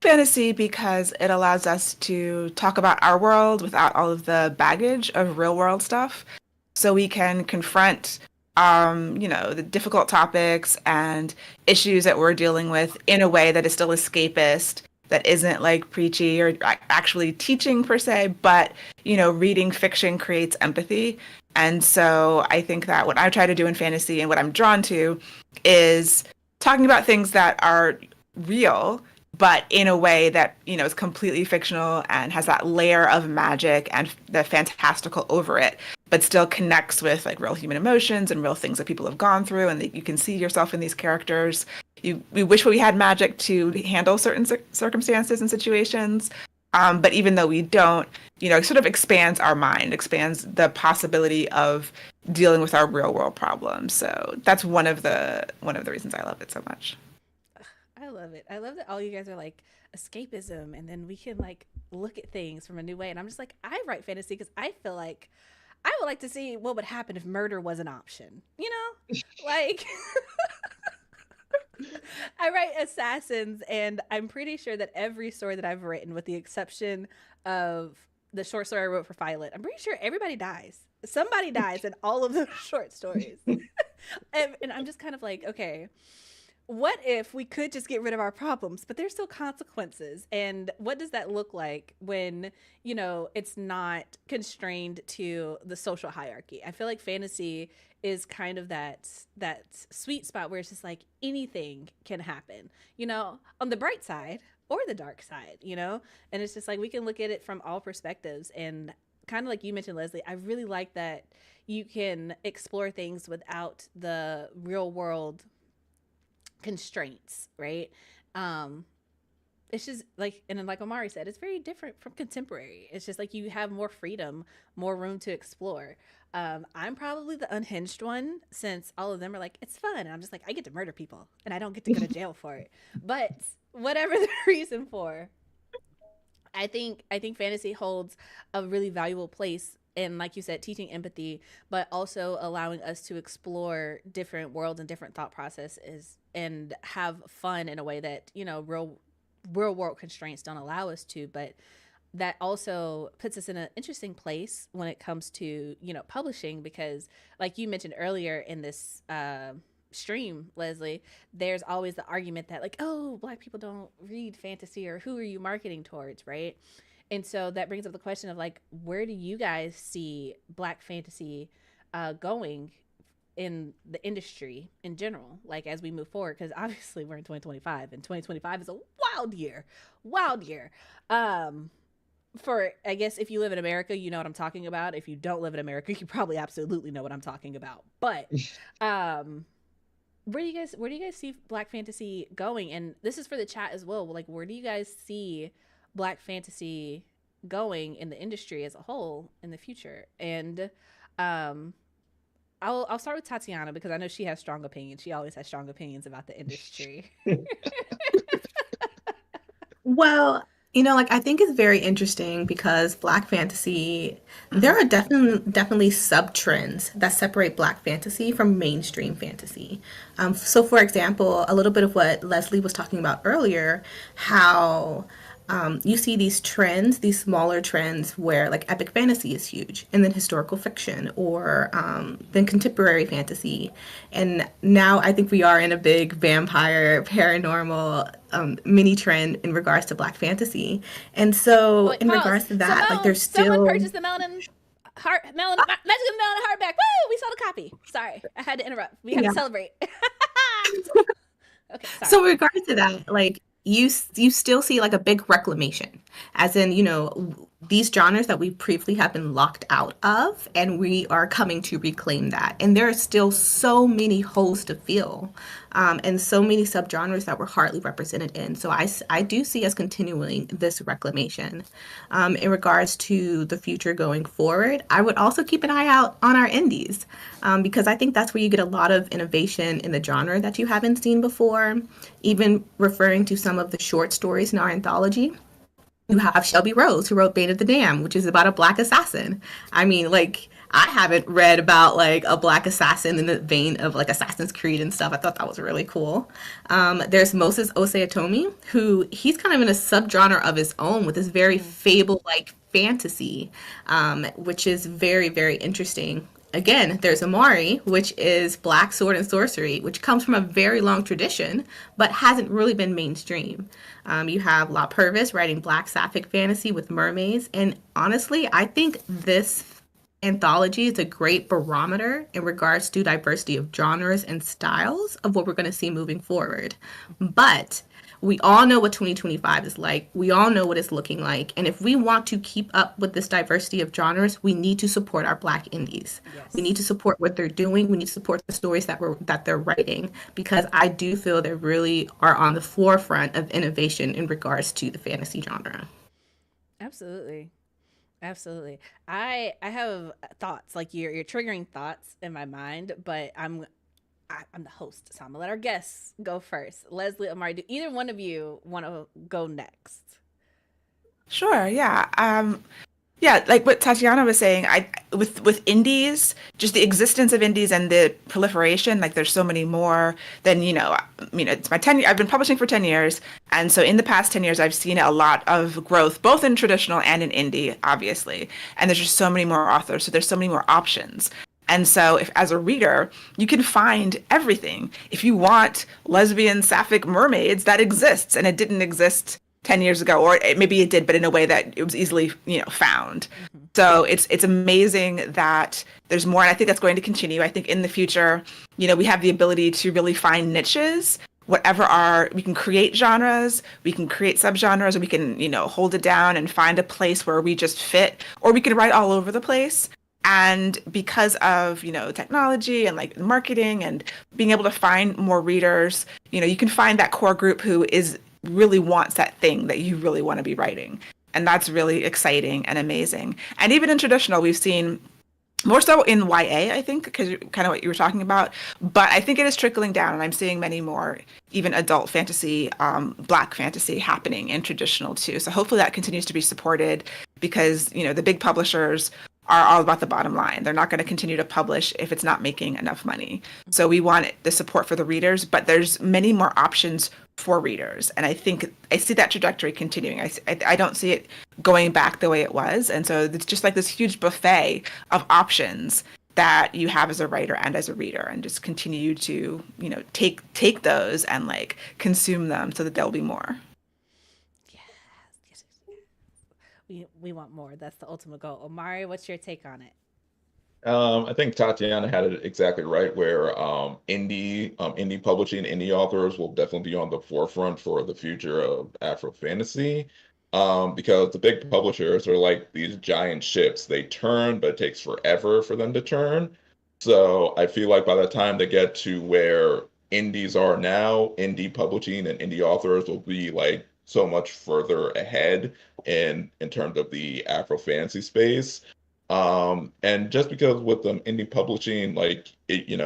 Fantasy because it allows us to talk about our world without all of the baggage of real world stuff. So we can confront, the difficult topics and issues that we're dealing with in a way that is still escapist, that isn't like preachy or actually teaching per se, but, reading fiction creates empathy. And so I think that what I try to do in fantasy and what I'm drawn to is talking about things that are real but in a way that is completely fictional and has that layer of magic and the fantastical over it, but still connects with like real human emotions and real things that people have gone through, and that you can see yourself in these characters. We wish we had magic to handle certain circumstances and situations, but even though we don't, it sort of expands our mind, expands the possibility of dealing with our real world problems. So that's one of the reasons I love it so much. I love it. I love that all you guys are like escapism, and then we can like look at things from a new way. And I'm just like, I write fantasy because I feel like I would like to see what would happen if murder was an option. Like I write assassins, and I'm pretty sure that every story that I've written, with the exception of the short story I wrote for Violet, I'm pretty sure everybody dies. Somebody dies in all of those short stories. And I'm just kind of like, okay, what if we could just get rid of our problems, but there's still consequences? And what does that look like when, it's not constrained to the social hierarchy? I feel like fantasy is kind of that sweet spot where it's just like anything can happen, on the bright side or the dark side, and it's just like we can look at it from all perspectives. And kind of like you mentioned, Leslie, I really like that you can explore things without the real world constraints, right? It's just like, and then like Omari said, it's very different from contemporary. It's just like you have more freedom, more room to explore. I'm probably the unhinged one, since all of them are like, it's fun, and I'm just like, I get to murder people and I don't get to go to jail for it. But whatever the reason for, I think fantasy holds a really valuable place in, like you said, teaching empathy, but also allowing us to explore different worlds and different thought processes and have fun in a way that, real world constraints don't allow us to. But that also puts us in an interesting place when it comes to, publishing, because like you mentioned earlier in this stream, Leslie, there's always the argument that like, oh, Black people don't read fantasy, or who are you marketing towards, right? And so that brings up the question of like, where do you guys see Black fantasy going in the industry in general, like as we move forward? Because obviously we're in 2025, and 2025 is a wild year. For, I guess, if you live in America, you know what I'm talking about. If you don't live in America, you probably absolutely know what I'm talking about. But where do you guys see Black fantasy going? And this is for the chat as well. Like, where do you guys see Black fantasy going in the industry as a whole in the future? And I'll start with Tatiana, because I know she has strong opinions. She always has strong opinions about the industry. Well, like I think it's very interesting because Black fantasy, there are definitely sub-trends that separate Black fantasy from mainstream fantasy. So for example, a little bit of what Leslie was talking about earlier, how you see these trends, these smaller trends where like epic fantasy is huge, and then historical fiction, or then contemporary fantasy. And now I think we are in a big vampire, paranormal mini trend in regards to Black fantasy. And so Wait, in pause. regards to that, like there's Someone still purchased the Magic of the Melanin hardback. Woo! We sold a copy. Sorry, I had to interrupt. We have yeah. to celebrate. Okay, So sorry. in regards to that, like you still see like a big reclamation, as in, these genres that we previously have been locked out of, and we are coming to reclaim that. And there are still so many holes to fill, and so many subgenres that we're hardly represented in. So I do see us continuing this reclamation. In regards to the future going forward, I would also keep an eye out on our indies, because I think that's where you get a lot of innovation in the genre that you haven't seen before. Even referring to some of the short stories in our anthology, you have Shelby Rose, who wrote Bane of the Dam, which is about a black assassin. I mean, like, I haven't read about like a black assassin in the vein of like Assassin's Creed and stuff. I thought that was really cool. There's Moses Oseatomi, who he's kind of in a subgenre of his own with this very fable-like fantasy, which is very, very interesting. Again, there's Amari, which is black sword and sorcery, which comes from a very long tradition, but hasn't really been mainstream. You have La Purvis writing black sapphic fantasy with mermaids. And honestly, I think this anthology is a great barometer in regards to diversity of genres and styles of what we're going to see moving forward. But we all know what 2025 is like. We all know what it's looking like. And if we want to keep up with this diversity of genres, we need to support our Black indies. Yes. We need to support what they're doing. We need to support the stories that they're writing, because I do feel they really are on the forefront of innovation in regards to the fantasy genre. Absolutely. Absolutely. I have thoughts, like you're triggering thoughts in my mind, but I'm the host, so I'm gonna let our guests go first. Leslie, Amari, do either one of you want to go next? Sure, yeah. Yeah, like what Tatiana was saying, I with indies, just the existence of indies and the proliferation, like there's so many more than, it's my 10 I've been publishing for 10 years, and so in the past 10 years I've seen a lot of growth both in traditional and in indie, obviously. And there's just so many more authors, so there's so many more options. And so if as a reader, you can find everything. If you want lesbian sapphic mermaids, that exists, and it didn't exist 10 years ago, or maybe it did, but in a way that it was easily, found. Mm-hmm. So it's amazing that there's more, and I think that's going to continue. I think in the future, we have the ability to really find niches, we can create genres, we can create subgenres, or we can, hold it down and find a place where we just fit, or we can write all over the place. And because of, technology and like marketing and being able to find more readers, you can find that core group who really wants that thing that you really want to be writing. And that's really exciting and amazing. And even in traditional, we've seen more so in YA, I think, because kind of what you were talking about. But I think it is trickling down, and I'm seeing many more, even adult fantasy, Black fantasy happening in traditional too. So hopefully that continues to be supported, because, the big publishers are all about the bottom line. They're not going to continue to publish if it's not making enough money. So we want the support for the readers, but there's many more options for readers. And I think I see that trajectory continuing. I don't see it going back the way it was. And so it's just like this huge buffet of options that you have as a writer and as a reader, and just continue to, take those and like consume them so that there'll be more. We want more. That's the ultimate goal. Omari, what's your take on it? I think Tatiana had it exactly right, where indie publishing, indie authors will definitely be on the forefront for the future of Afro fantasy, because the big publishers are like these giant ships. They turn, but it takes forever for them to turn. So I feel like by the time they get to where indies are now, indie publishing and indie authors will be like so much further ahead in terms of the Afro fantasy space. And just because with them indie publishing, like it,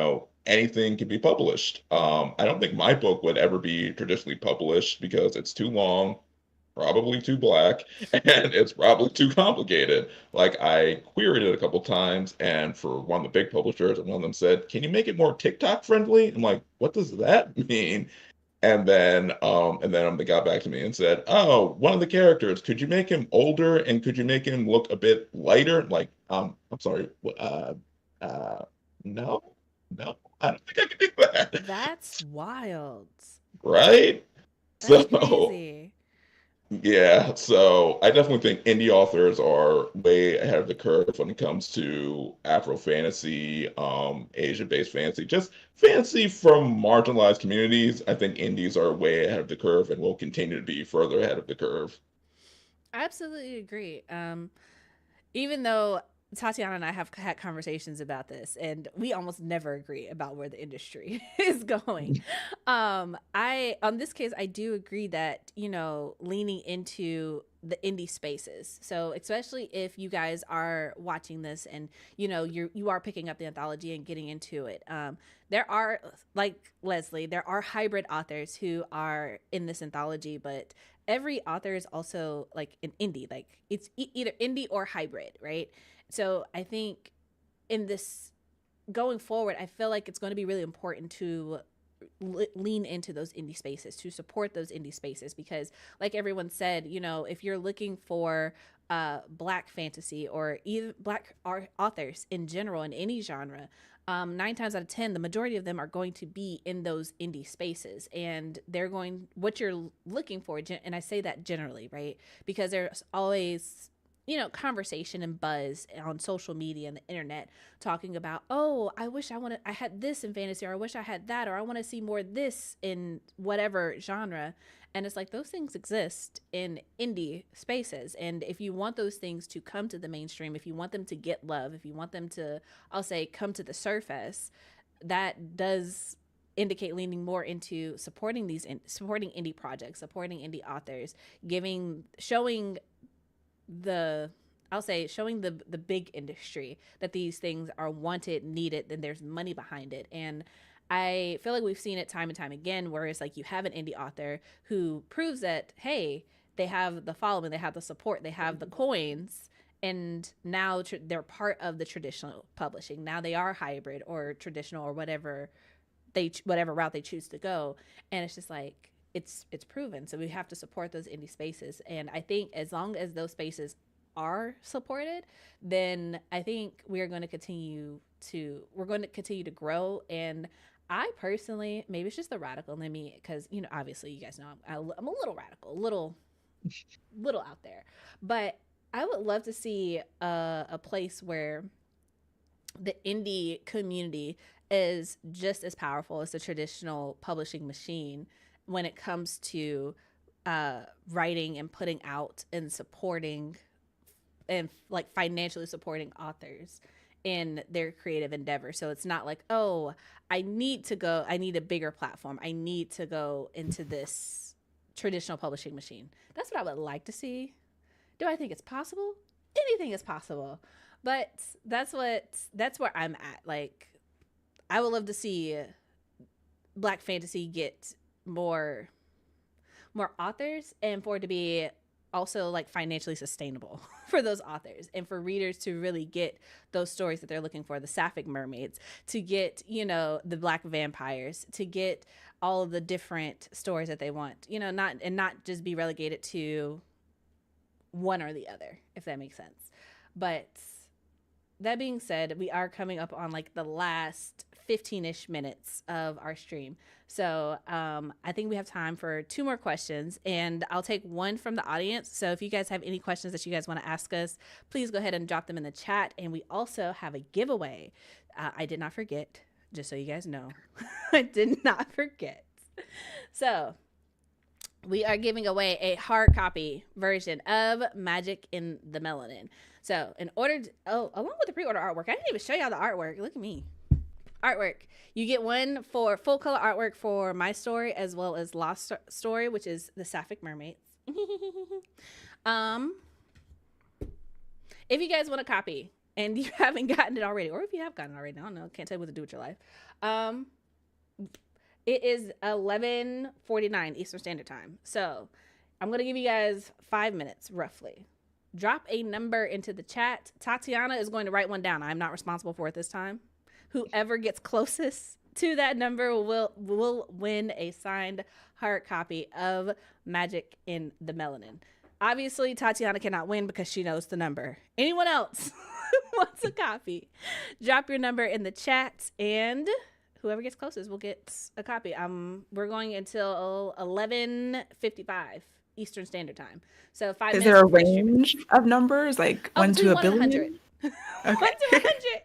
anything can be published. I don't think my book would ever be traditionally published because it's too long, probably too Black, and it's probably too complicated. Like I queried it a couple times, and for one of the big publishers, and one of them said, "Can you make it more TikTok friendly?" I'm like, "What does that mean?" And then they got back to me and said, "Oh, one of the characters, could you make him older and could you make him look a bit lighter?" Like, I'm sorry, no, no, I don't think I can do that. That's wild. Right? That's So, crazy. yeah, so I definitely think indie authors are way ahead of the curve when it comes to Afro fantasy, Asian-based fantasy, just fantasy from marginalized communities. I think indies are way ahead of the curve and will continue to be further ahead of the curve. I absolutely agree. Even though Tatiana and I have had conversations about this, and we almost never agree about where the industry is going. I on this case, I do agree that leaning into the indie spaces. So especially if you guys are watching this and you are picking up the anthology and getting into it. There are, like Leslie, there are hybrid authors who are in this anthology, but every author is also like an indie, like it's either indie or hybrid, right? So I think in this going forward, I feel like it's going to be really important to lean into those indie spaces, to support those indie spaces, because like everyone said, if you're looking for black fantasy or even black authors in general in any genre, 9 times out of 10 the majority of them are going to be in those indie spaces, and they're going what you're looking for, and I say that generally, right? Because there's always conversation and buzz on social media and the internet talking about, oh, I had this in fantasy, or I wish I had that, or I want to see more of this in whatever genre. And it's like those things exist in indie spaces. And if you want those things to come to the mainstream, if you want them to get love, if you want them to, I'll say, come to the surface, that does indicate leaning more into supporting supporting indie projects, supporting indie authors, showing the showing the big industry that these things are wanted, needed, then there's money behind it. And I feel like we've seen it time and time again, where it's like you have an indie author who proves that, hey, they have the following, they have the support, they have the coins, and now they're part of the traditional publishing. Now they are hybrid or traditional or whatever whatever route they choose to go. And it's just like it's proven, so we have to support those indie spaces. And I think as long as those spaces are supported, then I think we're going to continue to grow. And I personally, maybe it's just the radical in me, because obviously you guys know I'm a little radical, little out there, but I would love to see a place where the indie community is just as powerful as the traditional publishing machine when it comes to writing and putting out and supporting and like financially supporting authors in their creative endeavor. So it's not like, oh, I need a bigger platform, I need to go into this traditional publishing machine. That's what I would like to see. Do I think it's possible? Anything is possible. But that's where I'm at. Like, I would love to see black fantasy get more authors, and for it to be also like financially sustainable for those authors, and for readers to really get those stories that they're looking for, the sapphic mermaids, to get the black vampires, to get all of the different stories that they want, not just be relegated to one or the other, if that makes sense. But that being said, we are coming up on like the last 15-ish minutes of our stream. So I think we have time for 2 more questions, and I'll take one from the audience. So if you guys have any questions that you guys want to ask us, please go ahead and drop them in the chat. And we also have a giveaway. I did not forget, just so you guys know. I did not forget. So we are giving away a hard copy version of Magic in the Melanin. So in order to, along with the pre-order artwork, I didn't even show y'all the artwork. Look at me. Artwork. You get one for full color artwork for my story, as well as Lost Story, which is the Sapphic Mermaids. If you guys want a copy and you haven't gotten it already, or if you have gotten it already, I don't know, can't tell you what to do with your life. It is 11:49 Eastern Standard Time. So I'm going to give you guys 5 minutes, roughly. Drop a number into the chat. Tatiana is going to write one down. I'm not responsible for it this time. Whoever gets closest to that number will win a signed hard copy of Magic in the Melanin. Obviously, Tatiana cannot win because she knows the number. Anyone else wants a copy? Drop your number in the chat, and whoever gets closest will get a copy. We're going until 11:55 Eastern Standard Time. So 5 minutes. Is there a range of numbers, like 1 to a billion? 100. Okay. 1 to 100.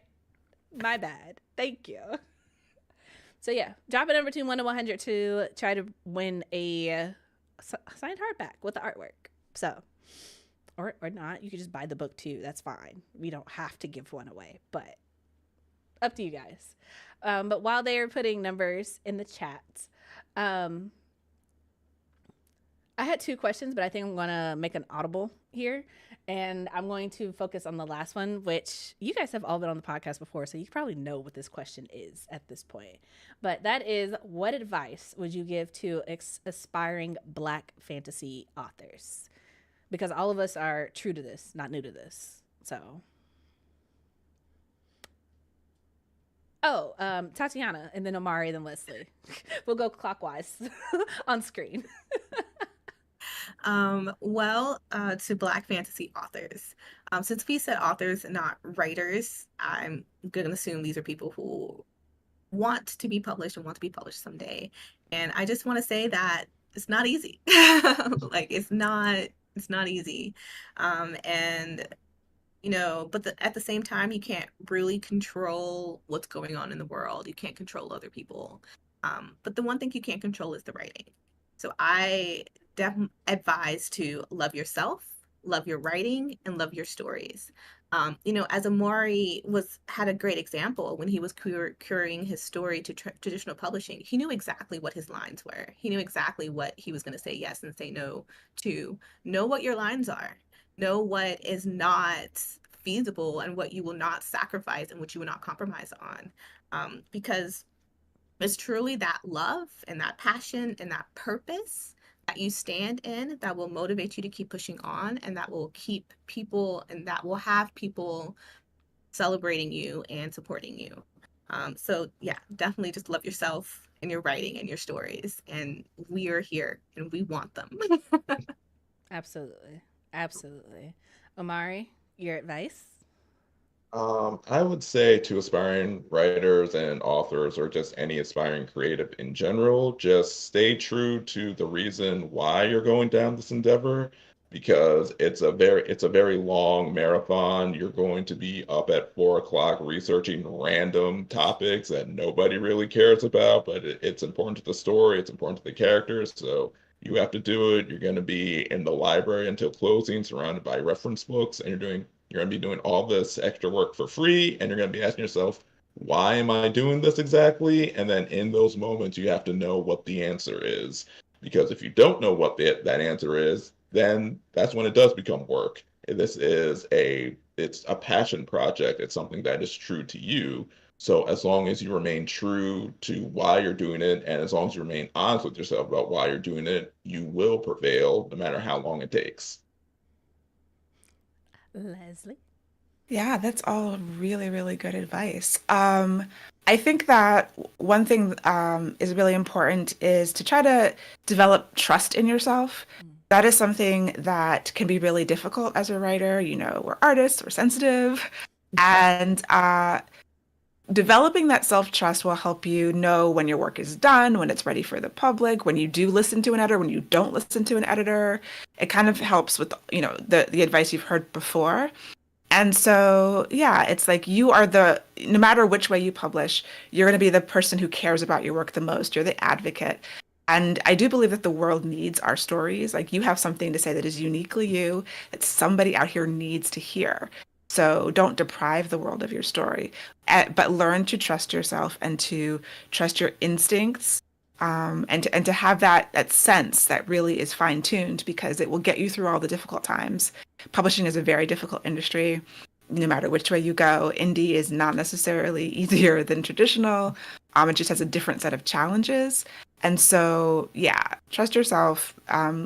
My bad. Thank you. So yeah, drop a number between 1 to 100 to try to win a signed hardback with the artwork. So or not. You could just buy the book too. That's fine. We don't have to give one away, but up to you guys. But while they are putting numbers in the chat, um, I had two questions, but I think I'm going to make an audible here. And I'm going to focus on the last one, which you guys have all been on the podcast before, so you probably know what this question is at this point. But that is, what advice would you give to aspiring Black fantasy authors? Because all of us are true to this, not new to this. So. Oh, Tatiana, and then Omari, then Leslie. We'll go clockwise on screen. To Black fantasy authors. Since we said authors and not writers, I'm going to assume these are people who want to be published and want to be published someday. And I just want to say that it's not easy. Like it's not easy. And but at the same time, you can't really control what's going on in the world. You can't control other people. But the one thing you can't control is the writing. So I definitely advise to love yourself, love your writing, and love your stories. As Amari had a great example when he was curing his story to traditional publishing. He knew exactly what his lines were. He knew exactly what he was going to say yes and say no to. Know what your lines are. Know what is not feasible and what you will not sacrifice and what you will not compromise on. Because it's truly that love and that passion and that purpose that you stand in that will motivate you to keep pushing on, and that will keep people and that will have people celebrating you and supporting you. So yeah, definitely just love yourself and your writing and your stories. And we are here and we want them. Absolutely. Absolutely. Omari, your advice? I would say to aspiring writers and authors, or just any aspiring creative in general, just stay true to the reason why you're going down this endeavor, because it's a very long marathon. You're going to be up at 4 o'clock researching random topics that nobody really cares about, but it's important to the story, it's important to the characters, so you have to do it. You're going to be in the library until closing, surrounded by reference books, and you're going to be doing all this extra work for free, and you're going to be asking yourself, why am I doing this exactly? And then in those moments, you have to know what the answer is. Because if you don't know what that answer is, then that's when it does become work. It's a passion project. It's something that is true to you. So as long as you remain true to why you're doing it, and as long as you remain honest with yourself about why you're doing it, you will prevail no matter how long it takes. Leslie? Yeah, that's all really, really good advice. I think that one thing is really important is to try to develop trust in yourself. That is something that can be really difficult as a writer. We're artists, we're sensitive, and developing that self-trust will help you know when your work is done, when it's ready for the public, when you do listen to an editor, when you don't listen to an editor. It kind of helps with, the advice you've heard before. And so, yeah, it's like no matter which way you publish, you're going to be the person who cares about your work the most. You're the advocate. And I do believe that the world needs our stories. Like you have something to say that is uniquely you, that somebody out here needs to hear. So don't deprive the world of your story, but learn to trust yourself and to trust your instincts, and to have that sense that really is fine tuned, because it will get you through all the difficult times. Publishing is a very difficult industry. No matter which way you go, indie is not necessarily easier than traditional. It just has a different set of challenges. And so, yeah, trust yourself,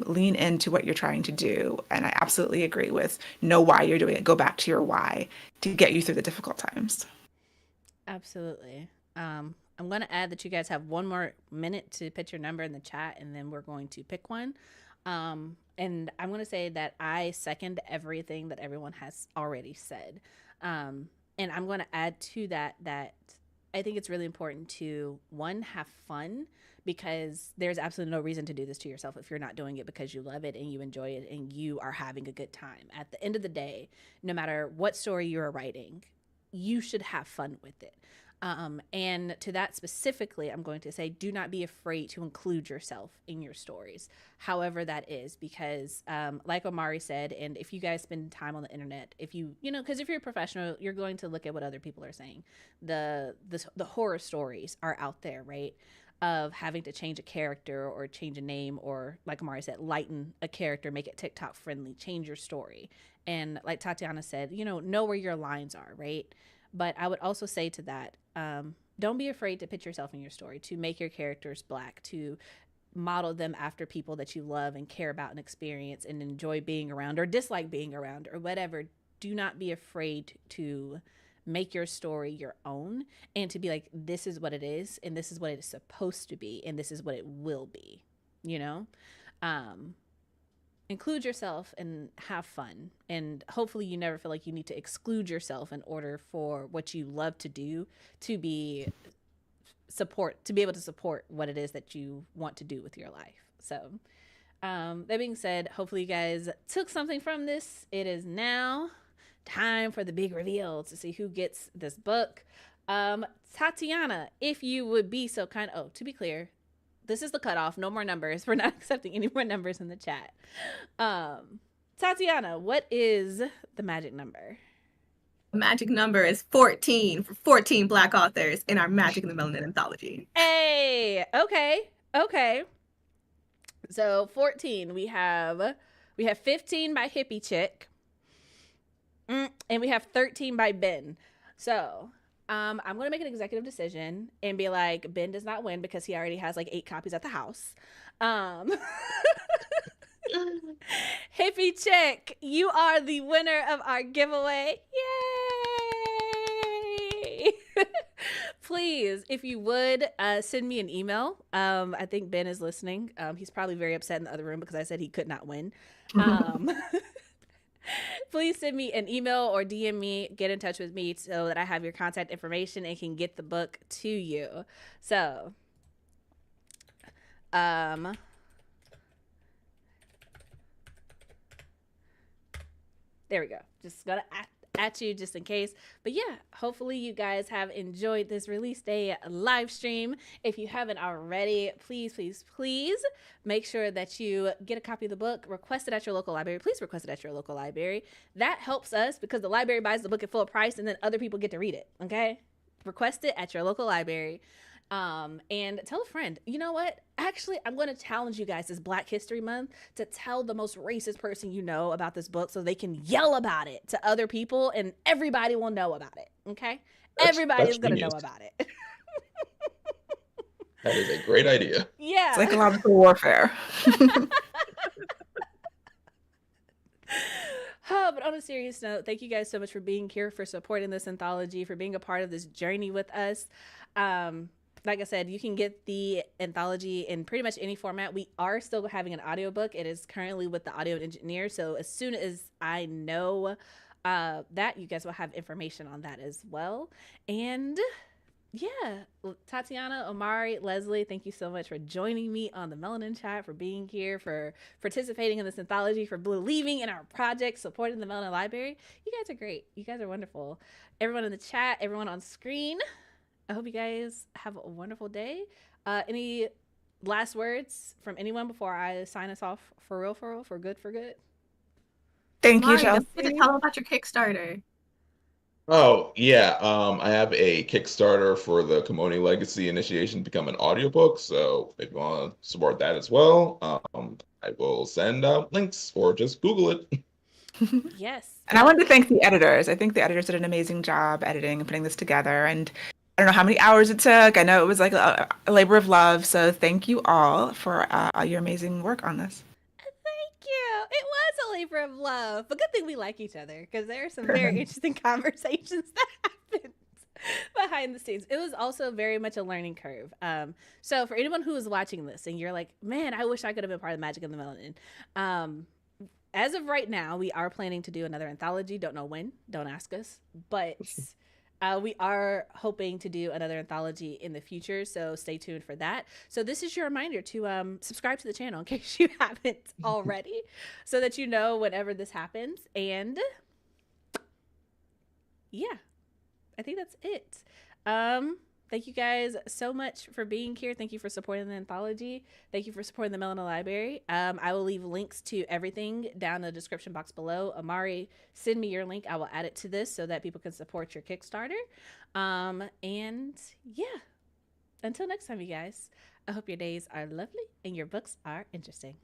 lean into what you're trying to do. And I absolutely agree with know why you're doing it. Go back to your why to get you through the difficult times. Absolutely. I'm going to add that you guys have one more minute to put your number in the chat, and then we're going to pick one. And I'm going to say that I second everything that everyone has already said. And I'm going to add to that I think it's really important to, one, have fun, because there's absolutely no reason to do this to yourself if you're not doing it because you love it and you enjoy it and you are having a good time. At the end of the day, no matter what story you're writing, you should have fun with it. And to that specifically, I'm going to say, do not be afraid to include yourself in your stories, however that is, because like Omari said, and if you guys spend time on the internet, if because if you're a professional, you're going to look at what other people are saying. The horror stories are out there, right? Of having to change a character or change a name, or like Omari said, lighten a character, make it TikTok friendly, change your story. And like Tatiana said, know where your lines are, right? But I would also say to that, don't be afraid to put yourself in your story, to make your characters Black, to model them after people that you love and care about and experience and enjoy being around or dislike being around or whatever. Do not be afraid to make your story your own and to be like, this is what it is and this is what it is supposed to be and this is what it will be, include yourself and have fun, and hopefully you never feel like you need to exclude yourself in order for what you love to do to be able to support what it is that you want to do with your life. So that being said, hopefully you guys took something from this. It is now time for the big reveal to see who gets this book. Tatiana, if you would be so kind. Oh, to be clear, this is the cutoff. No more numbers. We're not accepting any more numbers in the chat. Tatiana, what is the magic number? The magic number is 14 for 14 Black authors in our Magic in the Melanin Anthology. Hey, okay. So 14, we have 15 by Hippie Chick, and we have 13 by Ben. So I'm going to make an executive decision and be like, Ben does not win because he already has like 8 copies at the house. Hippie Chick, you are the winner of our giveaway. Yay! Please, if you would, send me an email. I think Ben is listening. He's probably very upset in the other room because I said he could not win. Please send me an email or DM me, get in touch with me so that I have your contact information and can get the book to you. So, there we go. Just gonna at you just in case. But yeah, hopefully you guys have enjoyed this release day live stream. If you haven't already, please make sure that you get a copy of the book, request it at your local library. Please request it at your local library. That helps us because the library buys the book at full price and then other people get to read it. Okay? Request it at your local library. And tell a friend. You know what? Actually, I'm going to challenge you guys this Black History Month to tell the most racist person you know about this book so they can yell about it to other people and everybody will know about it. Okay? Everybody's going to know about it. That is a great idea. Yeah. Psychological warfare. But on a serious note, thank you guys so much for being here, for supporting this anthology, for being a part of this journey with us. Like I said, you can get the anthology in pretty much any format. We are still having an audiobook. It is currently with the audio engineer. So as soon as I know that, you guys will have information on that as well. And yeah, Tatiana, Omari, Leslie, thank you so much for joining me on the Melanin Chat, for being here, for participating in this anthology, for believing in our project, supporting the Melanin Library. You guys are great. You guys are wonderful. Everyone in the chat, everyone on screen, I hope you guys have a wonderful day. Any last words from anyone before I sign us off for real, for good? Thank you, Mari, Chelsea. don't forget to tell them about your Kickstarter. Oh, yeah. I have a Kickstarter for the Kimoni Legacy Initiation to become an audiobook. So if you want to support that as well, I will send out links or just Google it. Yes. And I wanted to thank the editors. I think the editors did an amazing job editing and putting this together. And I don't know how many hours it took. I know it was like a labor of love. So thank you all for your amazing work on this. Thank you. It was a labor of love. But good thing we like each other because there are some very interesting conversations that happened behind the scenes. It was also very much a learning curve. So for anyone who is watching this and you're like, man, I wish I could have been part of Magic in the Melanin. As of right now, we are planning to do another anthology. Don't know when. Don't ask us. But we are hoping to do another anthology in the future, so stay tuned for that. So this is your reminder to subscribe to the channel in case you haven't already, so that you know whenever this happens. And yeah, I think that's it. Thank you guys so much for being here. Thank you for supporting the anthology. Thank you for supporting the Melanin Library. I will leave links to everything down in the description box below. Amari, send me your link. I will add it to this so that people can support your Kickstarter. And yeah, until next time, you guys, I hope your days are lovely and your books are interesting.